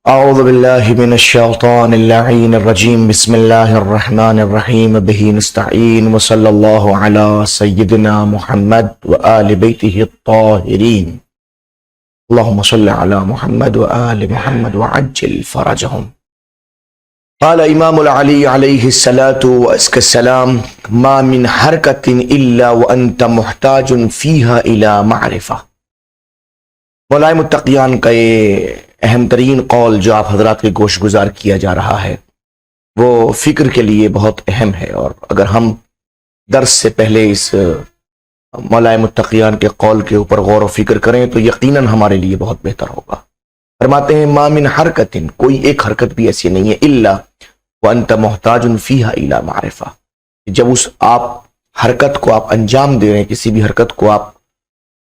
اعوذ باللہ من الشیطان اللعین الرجیم بسم اللہ الرحمن الرحیم بہ نستعین وصلی اللہ علی سیدنا محمد وآل بیتہ الطاہرین اللہم صلی علی محمد وآل محمد وعجل فرجہم۔ قال امام العلی علیہ السلام ما من حرکت الا وانت محتاج فیہا الى معرفہ۔ مولائے متقیان کا یہ اہم ترین قول جو آپ حضرات کے گوش گزار کیا جا رہا ہے وہ فکر کے لیے بہت اہم ہے، اور اگر ہم درس سے پہلے اس مولائے متقیان کے قول کے اوپر غور و فکر کریں تو یقیناً ہمارے لیے بہت بہتر ہوگا۔ فرماتے ہیں ما من حرکت، کوئی ایک حرکت بھی ایسی نہیں ہے، الا وانت محتاج فیہا الی معرفہ، جب اس آپ حرکت کو آپ انجام دے رہے ہیں، کسی بھی حرکت کو آپ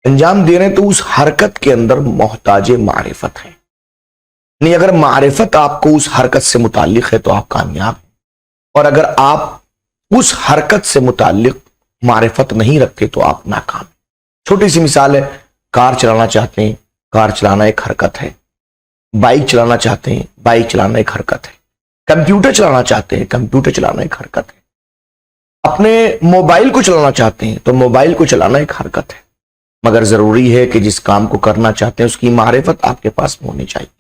انجام دے رہے ہیں تو اس حرکت کے اندر محتاج معرفت ہے، یعنی اگر معرفت آپ کو اس حرکت سے متعلق ہے تو آپ کامیاب ہیں، اور اگر آپ اس حرکت سے متعلق معرفت نہیں رکھتے تو آپ ناکام ہیں۔ چھوٹی سی مثال ہے، کار چلانا چاہتے ہیں، کار چلانا ایک حرکت ہے، بائک چلانا چاہتے ہیں، بائک چلانا ایک حرکت ہے، کمپیوٹر چلانا چاہتے ہیں، کمپیوٹر چلانا ایک حرکت ہے، اپنے موبائل کو چلانا چاہتے ہیں تو موبائل کو چلانا ایک حرکت ہے، مگر ضروری ہے کہ جس کام کو کرنا چاہتے ہیں اس کی معرفت آپ کے پاس ہونی چاہیے۔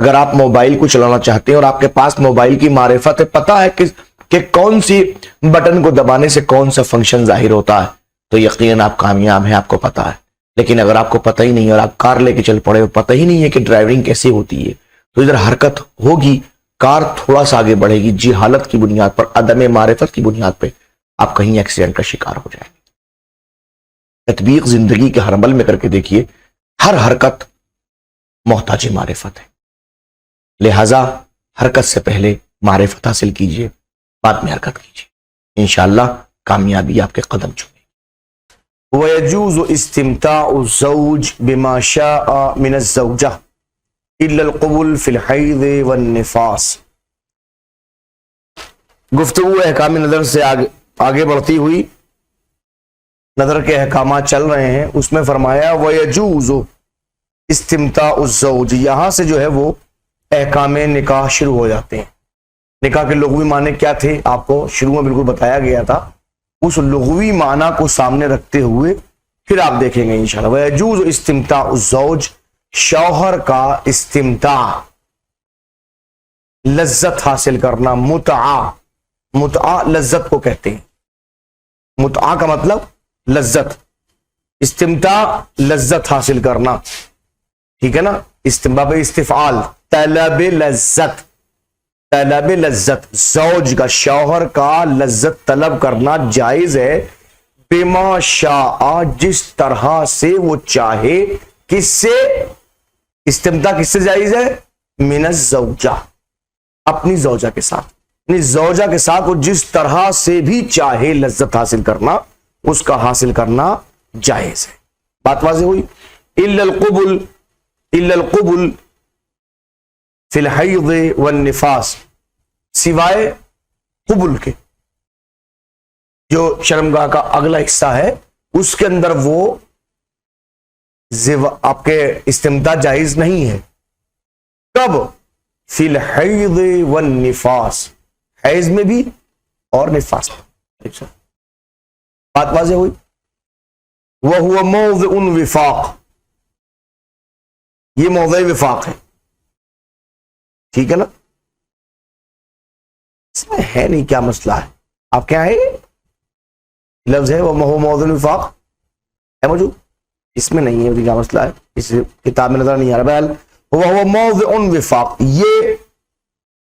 اگر آپ موبائل کو چلانا چاہتے ہیں اور آپ کے پاس موبائل کی معرفت ہے، پتہ ہے کہ کون سی بٹن کو دبانے سے کون سا فنکشن ظاہر ہوتا ہے، تو یقیناً آپ کامیاب ہیں، آپ کو پتہ ہے۔ لیکن اگر آپ کو پتہ ہی نہیں اور آپ کار لے کے چل پڑے اور پتہ ہی نہیں ہے کہ ڈرائیونگ کیسے ہوتی ہے، تو ادھر حرکت ہوگی، کار تھوڑا سا آگے بڑھے گی، جہالت کی بنیاد پر، عدم معرفت کی بنیاد پہ آپ کہیں ایکسیڈنٹ کا شکار ہو جائیں گے۔ تطبیق زندگی کے ہر عمل میں کر کے دیکھیے، ہر حرکت محتاج معرفت ہے، لہذا حرکت سے پہلے معرفت حاصل کیجئے، بعد میں حرکت کیجئے، انشاءاللہ کامیابی آپ کے قدم چومے گی۔ وَيَجُوزُ اسْتِمْتَاعُ الزَّوْجِ بِمَا شَاءَ مِنَ الزَّوْجَةِ إِلَّا الْقُبُلُ فِي الْحَيْضِ وَالنِّفَاسِ۔ گفتگو احکام نظر سے آگے بڑھتی ہوئی، نظر کے احکامات چل رہے ہیں، اس میں فرمایا وَيَجُوزُ اسْتِمْتَاعُ الزَّوْجِ، یہاں سے جو ہے وہ احکام نکاح شروع ہو جاتے ہیں۔ نکاح کے لغوی معنی کیا تھے آپ کو شروع میں بالکل بتایا گیا تھا، اس لغوی معنی کو سامنے رکھتے ہوئے پھر آپ دیکھیں گے انشاءاللہ۔ وَيَجُوزُ اسْتِمْتَاعُ الزَّوْجِ، شوہر کا استمتاع، لذت حاصل کرنا، متعہ لذت کو کہتے ہیں، متعہ کا مطلب لذت، استمتاع لذت حاصل کرنا، ٹھیک ہے نا، استمباب استفعال، طلب لذت، طلب لذت، زوج کا شوہر کا لذت طلب کرنا جائز ہے، بما شاء، جس طرح سے وہ چاہے، کس سے استمتاع، کس سے جائز ہے، من الزوجہ، اپنی زوجہ کے ساتھ، یعنی زوجہ کے ساتھ وہ جس طرح سے بھی چاہے لذت حاصل کرنا، اس کا حاصل کرنا جائز ہے۔ بات واضح ہوئی؟ الا القبل، الا القبل فی الحیض والنفاس، سوائے قبل کے، جو شرمگاہ کا اگلا حصہ ہے اس کے اندر وہ آپ کے استمتاع جائز نہیں ہے۔ کب؟ فی الحیض والنفاس، حیض میں بھی اور نفاس میں۔ بات واضح ہوئی؟ وَهُوَ مَوْضِعٌ وِفَاقٌ، یہ موضع وفاق ہے، ٹھیک ہے نا، اس میں ہے نہیں کیا مسئلہ ہے، آپ کیا ہے لفظ ہے وہ موضع وفاق ہے موجود، اس میں نہیں ہے کیا مسئلہ ہے، اس کتاب میں نظر نہیں آ رہا۔ بہرحال وہ موضع وفاق، یہ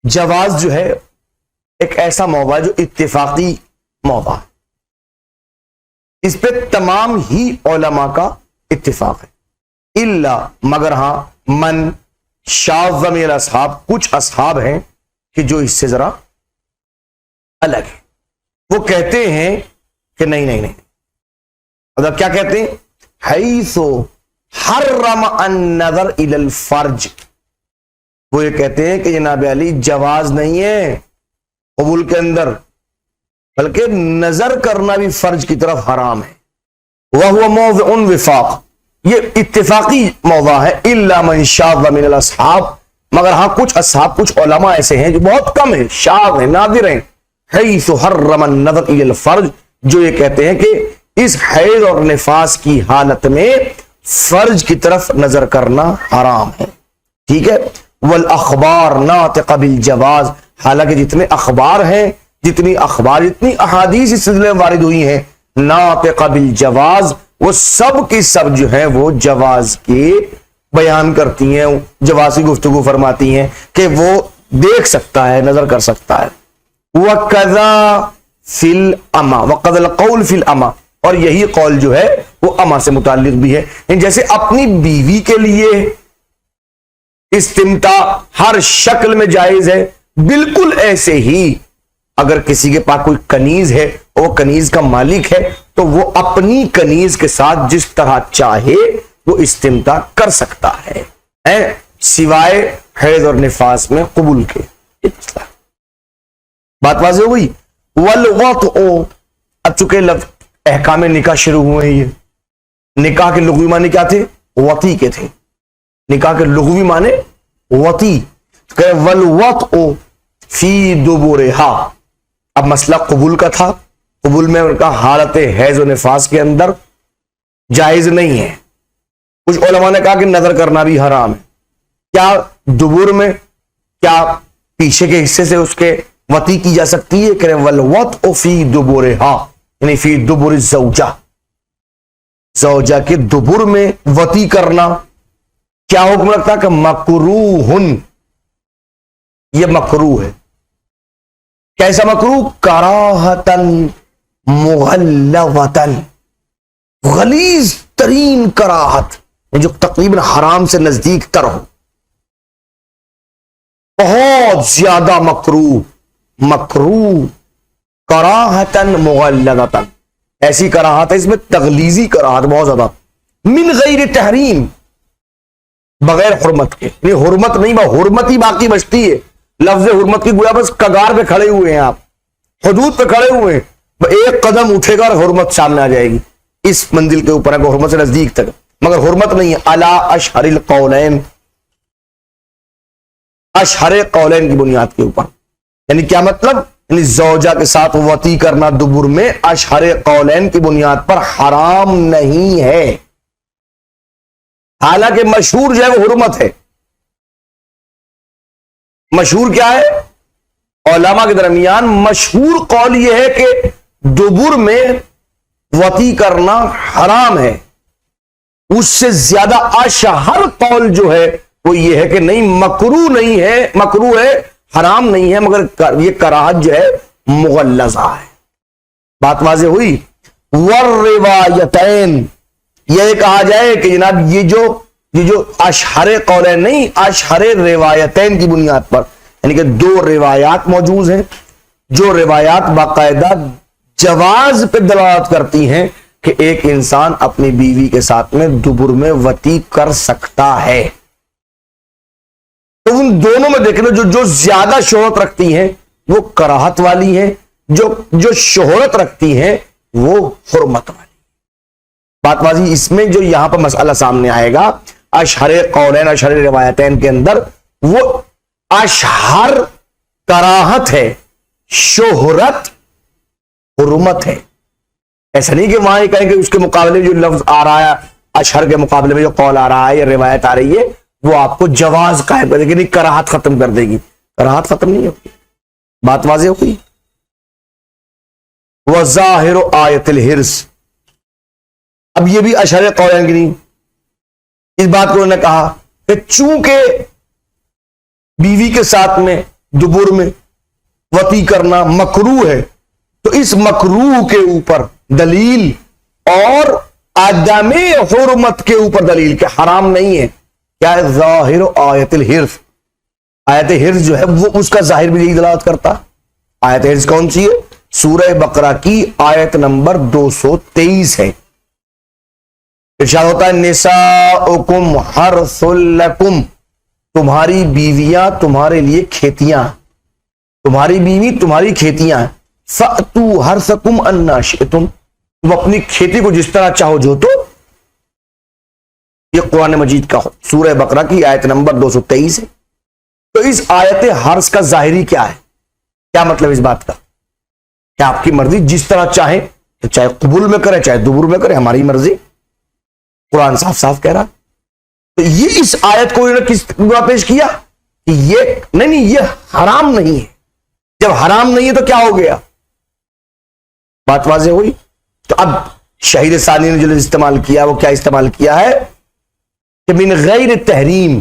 جواز جو ہے ایک ایسا موضع ہے جو اتفاقی موضع ہے، اس پہ تمام ہی علماء کا اتفاق ہے، الا مگر ہاں من شاذ من الاصحاب، کچھ اصحاب ہیں کہ جو اس سے ذرا الگ ہے، وہ کہتے ہیں کہ نہیں، مطلب کیا کہتے ہیں، حیث حرم النظر الی الفرج، وہ یہ کہتے ہیں کہ جناب علی جواز نہیں ہے قبول کے اندر، بلکہ نظر کرنا بھی فرج کی طرف حرام ہے۔ وَهُوَ مَوْضِعٌ وِفَاقٌ، یہ اتفاقی موضع ہے، الا من شاذ من الاصحاب، مگر ہاں کچھ اصحاب کچھ علماء ایسے ہیں جو بہت کم ہیں، شاذ ہیں، نادر ہیں، حیث حرم النظر الی الفرج، جو یہ کہتے ہیں کہ اس حیض اور نفاس کی حالت میں فرج کی طرف نظر کرنا حرام ہے، ٹھیک ہے۔ والاخبار ناطقہ بالجواز، حالانکہ جتنے اخبار ہیں، جتنی احادیث اس سلسلے میں وارد ہوئی ہیں ناطقہ بالجواز، وہ سب کی سب جو ہیں وہ جواز کے بیان کرتی ہیں، جواز کی گفتگو فرماتی ہیں کہ وہ دیکھ سکتا ہے، نظر کر سکتا ہے۔ وَكَذَا فِي الْأَمَا، وَقَذَا الْقَوْلُ فِي الْأَمَا، اور یہی قول جو ہے وہ اما سے متعلق بھی ہے، جیسے اپنی بیوی کے لیے استمتاع ہر شکل میں جائز ہے، بالکل ایسے ہی اگر کسی کے پاس کوئی کنیز ہے، وہ کنیز کا مالک ہے، تو وہ اپنی کنیز کے ساتھ جس طرح چاہے وہ استمتاع کر سکتا ہے، سوائے حیض اور نفاس میں قبول کے۔ بات واضح ہو گئی۔ والوطء، اب چونکہ لفظ احکام نکاح شروع ہوئے ہیں، یہ نکاح کے لغوی معنی کیا تھے؟ وطی کے تھے، نکاح کے لغوی معنی وطی، کہ والوطء فی دبرہا، اب مسئلہ قبول کا تھا، قبول میں ان کا حالت حیض و نفاس کے اندر جائز نہیں ہے، کچھ علماء نے کہا کہ نظر کرنا بھی حرام ہے، کیا دبر میں، کیا پیچھے کے حصے سے اس کے وطی کی جا سکتی ہے؟ کہ والوطء فی دبرہا، یعنی فی دبر الزوجہ، زوجہ کے دبر میں وطی کرنا کیا حکم رکھتا کہ مکروہن، یہ مکروہ ہے۔ کیسا مکروہ؟ کراہتن مغلظتن، غلیظ ترین کراہت، جو تقریباً حرام سے نزدیک تر ہو، بہت زیادہ مکروہ، مکروہ کراہتن مغلظتن، ایسی کراہت ہے اس میں تغلیظی کراہت بہت زیادہ، من غیر تحریم، بغیر حرمت کے، یعنی حرمت نہیں، حرمت ہی باقی بچتی ہے، لفظ حرمت کی گویا بس کگار پہ کھڑے ہوئے ہیں، آپ حدود پہ کھڑے ہوئے ہیں، ایک قدم اٹھے گا اور حرمت سامنے آ جائے گی، اس منزل کے اوپر ہے کہ حرمت سے نزدیک تک، مگر حرمت نہیں ہے۔ علی اشہر القولین، اشہر قولین کی بنیاد کے اوپر، یعنی کیا مطلب؟ یعنی زوجہ کے ساتھ وطی کرنا دبر میں اشہر قولین کی بنیاد پر حرام نہیں ہے، حالانکہ مشہور جو ہے وہ حرمت ہے۔ مشہور کیا ہے؟ علماء کے درمیان مشہور قول یہ ہے کہ دبر میں وطی کرنا حرام ہے، اس سے زیادہ اشہر قول جو ہے وہ یہ ہے کہ نہیں، مکروہ نہیں ہے، مکروہ ہے، حرام نہیں ہے، مگر یہ کراہت جو ہے مغلظہ ہے۔ بات واضح ہوئی۔ والروایتین، یہ کہا جائے کہ جناب یہ جو اشہر قولین نہیں، اشہر روایتین کی بنیاد پر، یعنی کہ دو روایات موجود ہیں، جو روایات باقاعدہ جواز پہ دلالت کرتی ہیں کہ ایک انسان اپنی بیوی کے ساتھ میں دبر میں وطی کر سکتا ہے، تو ان دونوں میں دیکھ لو جو زیادہ شہرت رکھتی ہیں وہ کراہت والی ہیں، جو شہرت رکھتی ہیں وہ حرمت والی۔ بات بازی اس میں جو یہاں پر مسئلہ سامنے آئے گا اشہر قولین، اشہر روایتین کے اندر، وہ اشہر کراہت ہے، شہرت حرمت ہے۔ ایسا نہیں کہ وہاں یہ کہیں کہ اس کے مقابلے میں جو لفظ آ رہا ہے، اشہر کے مقابلے میں جو قول آ رہا ہے یا روایت آ رہی ہے، وہ آپ کو جواز قائم کر دے گی، نہیں کراہت ختم کر دے گی، کراہت ختم نہیں ہوگی۔ بات واضح ہو گئی۔ وظاہر آیت الحرص، اب یہ بھی اشہر قولین کی نہیں، اس بات کو انہوں نے کہا کہ چونکہ بیوی کے ساتھ میں دبر میں وطی کرنا مکروہ ہے، تو اس مکروہ کے اوپر دلیل اور عدم حرمت کے اوپر دلیل کہ حرام نہیں ہے، کیا ہے؟ ظاہر آیت الحرص، آیت حرص جو ہے وہ اس کا ظاہر بھی یہی دلالت کرتا۔ آیت حرص کون سی ہے؟ سورہ بقرہ کی آیت نمبر 223 ہے، ارشاد ہوتا ہے نساؤکم حرث لکم، تمہاری بیویاں تمہارے لیے کھیتیاں، تمہاری بیوی تمہاری کھیتیاں، فأتوا حرثکم انا شئتم، تم اپنی کھیتی کو جس طرح چاہو جو تو۔ یہ قرآن مجید کا سورہ بقرہ کی آیت نمبر 223 ہے۔ تو اس آیت حرز کا ظاہری کیا ہے؟ کیا مطلب اس بات کا کہ آپ کی مرضی جس طرح چاہیں، تو چاہے قبول میں کرے چاہے دبر میں کرے، ہماری مرضی. قرآن صاف صاف کہہ رہا. تو یہ اس آیت کو انہوں نے کس طرح پیش کیا کہ یہ نہیں یہ حرام نہیں ہے. جب حرام نہیں ہے تو کیا ہو گیا؟ بات واضح ہوئی. تو اب شہید ثانی نے جو استعمال کیا وہ کیا استعمال کیا ہے کہ من غیر تحریم،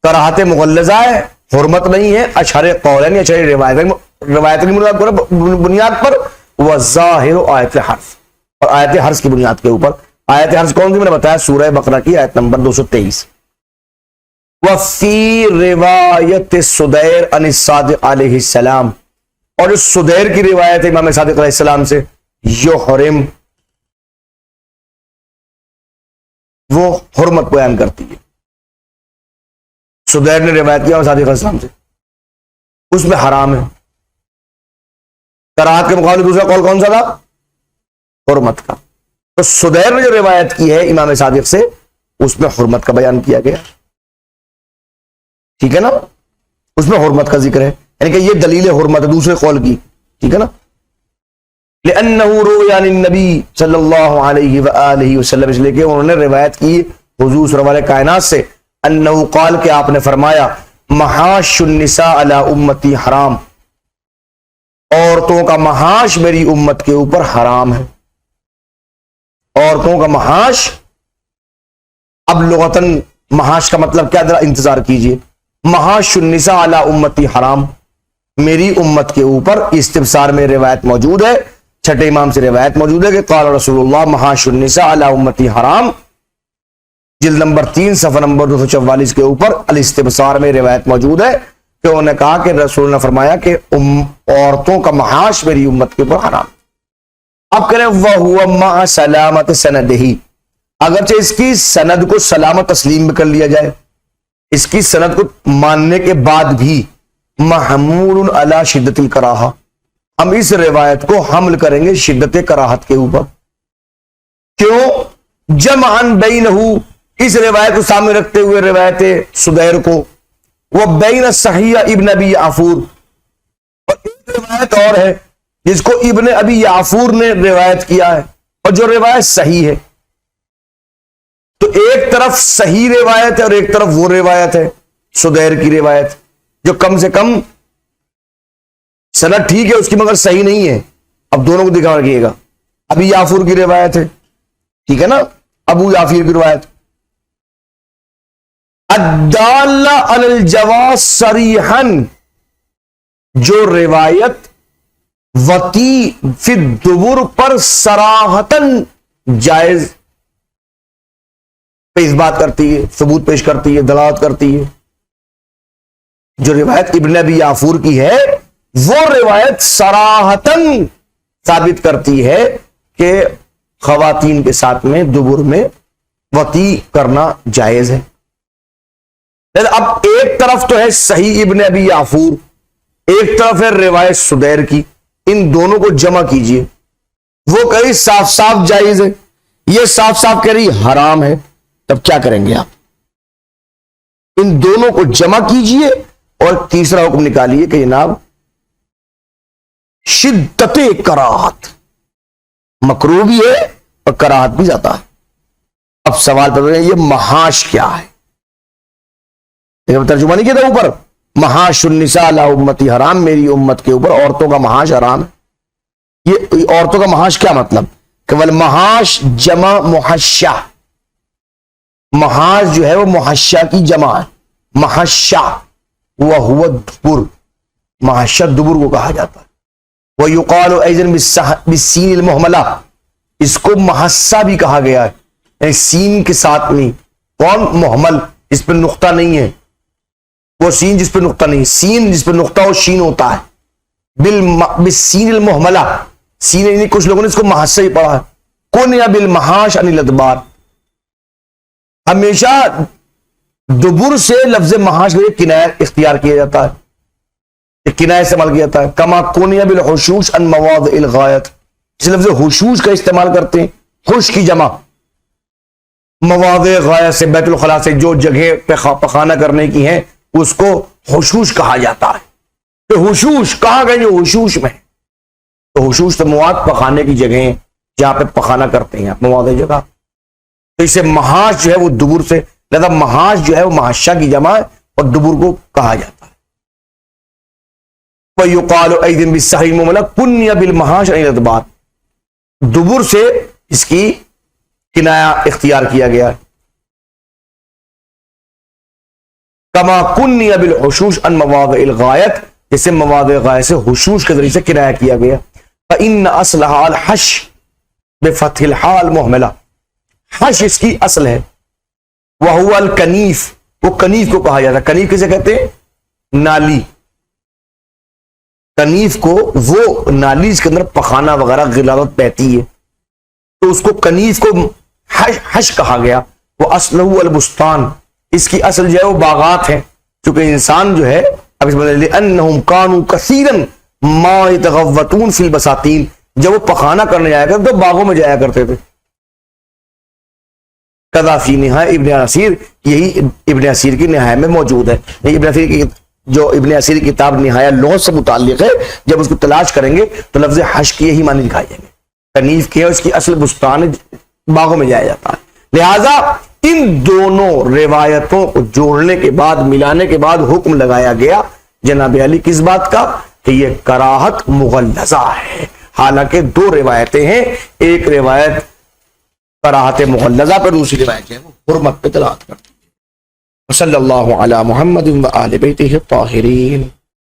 کراہت مغلظہ ہے، حرمت نہیں ہے، اشہر قولین اشہر روایت کی بنیاد پر، وظاہر آیت حرف، اور آیت حرف کی بنیاد کے اوپر. آیت حرف کون سی میں نے بتایا؟ سورہ بقرہ کی آیت نمبر 223. وفی روایت صدیر عن الصادق علیہ السلام، اور جو صدیر کی روایت ہے امام صادق علیہ السلام سے، یحرم، وہ حرمت بیان کرتی ہے. صدیر نے روایت کیا امام صادق علیہ السلام سے، اس میں حرام ہے. کراہت کے مقابلے دوسرا قول کون سا تھا؟ حرمت کا. تو صدیر نے جو روایت کی ہے امام صادق سے، اس میں حرمت کا بیان کیا گیا. ٹھیک ہے نا، اس میں حرمت کا ذکر ہے، یعنی کہ یہ دلیل حرمت ہے دوسرے قول کی. ٹھیک ہے نا. لأنه روی عن النبی صلی اللہ علیہ وآلہ وسلم، اس لیے کہ انہوں نے روایت کی حضور صلی اللہ علیہ کائنات سے، انہو قال، کہ آپ نے فرمایا، محاش النساء علی امتی حرام، عورتوں کا محاش میری امت کے اوپر حرام ہے. عورتوں کا محاش، اب لغتاً محاش کا مطلب کیا؟ ذرا انتظار کیجئے. محاش النساء علی امتی حرام، میری امت کے اوپر استفسار میں روایت موجود ہے، چھٹے امام سے روایت موجود ہے کہ قال رسول اللہ محاش النساء علی امتی حرام، جلد نمبر 3 صفحہ نمبر 244 کے اوپر الاستبصار میں روایت موجود ہے کہ انہوں نے کہا کہ رسول نے فرمایا کہ عورتوں کا محاش میری امت کے اوپر حرام. اب کریں وَهُوَ مَعَ سَلَامَةِ سَنَدِهِ، اگرچہ اس کی سند کو سلامت تسلیم کر لیا جائے، اس کی سند کو ماننے کے بعد بھی، محمول علی شدت الکراہہ، ہم اس روایت کو حمل کریں گے شدت کراہت کے اوپر. کیوں؟ جمعاً بینہ، اس روایت کو سامنے رکھتے ہوئے روایت صدیر کو، وہ بین صحیح ابن ابی یعفور، اور ایک روایت اور ہے جس کو ابن ابی یعفور نے روایت کیا ہے اور جو روایت صحیح ہے. تو ایک طرف صحیح روایت ہے اور ایک طرف وہ روایت ہے صدیر کی روایت جو کم سے کم سند ٹھیک ہے اس کی مگر صحیح نہیں ہے. اب دونوں کو دکھا رکھیے گا. ابھی یعفور کی روایت ہے، ٹھیک ہے نا، ابو یعفور کی روایت، الدال علی الجواز صریحا، جو روایت وطی فی الدبر پر صراحتاً جائز پہ اس بات کرتی ہے، ثبوت پیش کرتی ہے، دلالت کرتی ہے. جو روایت ابن ابی یعفور کی ہے وہ روایت صراحتاً ثابت کرتی ہے کہ خواتین کے ساتھ میں دبر میں وطی کرنا جائز ہے. اب ایک طرف تو ہے صحیح ابن ابی یعفور، ایک طرف ہے روایت صدیر کی، ان دونوں کو جمع کیجئے. وہ کہہ رہی صاف صاف جائز ہے، یہ صاف صاف کہہ رہی حرام ہے. تب کیا کریں گے آپ؟ ان دونوں کو جمع کیجئے اور تیسرا حکم نکالیے کہ جناب شدت کراہت، مکروہ بھی ہے اور کراہت بھی زیادہ ہے. اب سوال پیدا ہے یہ محاش کیا ہے؟ ترجمہ نہیں کیا تھا اوپر، محاش النساء علی امتی حرام، میری امت کے اوپر عورتوں کا محاش حرام ہے. یہ عورتوں کا محاش کیا مطلب؟ کہ محاش جمع محشہ، محاش جو ہے وہ محشہ کی جمع ہے. محشہ وہو الدبر، محشہ دبر کو کہا جاتا ہے. وَيُقَالُ أَيْضًا بِالسِّینِ الْمُحْمَلَةِ، اس کو محسہ بھی کہا گیا ہے، یعنی سین کے ساتھ نہیں. کون؟ محمل، اس پہ نقطہ نہیں ہے. وہ سین جس پہ نقطہ نہیں، سین جس پہ نقطہ ہو شین ہوتا ہے. بالسین المحملہ، سین یعنی کچھ لوگوں نے اس کو محسہ ہی پڑھا ہے. کُنِیَ بِالْمَحَاشِ عَنِ الْأَدْبَارِ، ہمیشہ دبر سے لفظ محاش کے کنایہ اختیار کیا جاتا ہے، کنایہ استعمال کیا جاتا ہے. کما کونیا بالحشوش عن مواضع الغایت، اس لفظ حشوش کا استعمال کرتے ہیں، خوش کی جمع مواضع غایت سے، بیت الخلاء سے جو جگہ پخانہ کرنے کی ہیں اس کو حشوش کہا جاتا ہے۔ کہ حشوش کہاں گئے؟ جو حشوش میں، تو حشوش تو مواد پکانے کی جگہ ہیں جہاں پہ پکانا کرتے ہیں مواد جگہ، تو اسے محاش جو ہے وہ دبر سے، لہذا محاش جو ہے وہ محاشہ کی جمع ہے اور دبر کو کہا جاتا ہے۔ وَيُقَالُ أَيْدٍ بِالسَّحْرِ مُمَلَّكْ كُنِّيَ بِالْمَحَاشِ عَنِ الْأَدْبَارِ، دبر سے اس کی کنایا اختیار کیا گیا ہے۔ کما کنیہ بالحشوش عن مواضع الغایت، جیسے مواضع غایت سے حشوش کے ذریعے سے کنایا کیا گیا۔ فإن اصلها الحش بفتح الحال محملہ، حش اس کی اصل ہے، وہو الکنیف، وہ کنیف کو کہا جاتا ہے۔ کنیف کسے کہتے ہیں؟ نالی، کنیف کو وہ نالی جس کے اندر پخانا وغیرہ غلاظت بہتی ہے، تو اس کو کنیف کو حش کہا گیا۔ وہ اصلہ البستان، اس کی اصل جو ہے وہ باغات ہیں، چونکہ انسان جو ہے اب اس بدلے انہم کانوا کثیرا ما یتغوطون فی البساتین، جب وہ پخانا کرنے جایا کرتے تو باغوں میں جایا کرتے تھے۔ کذا فی نہایہ ابن اسیر، یہی ابن اسیر کی نہایہ میں موجود ہے۔ ابن اسیر کی جو ابن اسیر کی کتاب نہایہ لغت سے متعلق ہے، جب اس کو تلاش کریں گے تو لفظ حش کی یہی معنی دکھائی جائیں گے۔ کنیف کی ہے، اس کی اصل بستان باغوں میں جایا جاتا ہے۔ لہذا ان دونوں روایتوں کو جوڑنے کے بعد، ملانے کے بعد حکم لگایا گیا جناب علی کس بات کا؟ کہ یہ کراہت مغلظہ ہے۔ حالانکہ دو روایتیں ہیں، ایک روایت کراہت مغلظہ پر، دوسری روایت ہے وہ حرمت پہ دلالت کرتی ہے۔ صلی اللہ علی محمد و آل بیتہ الطاہرین۔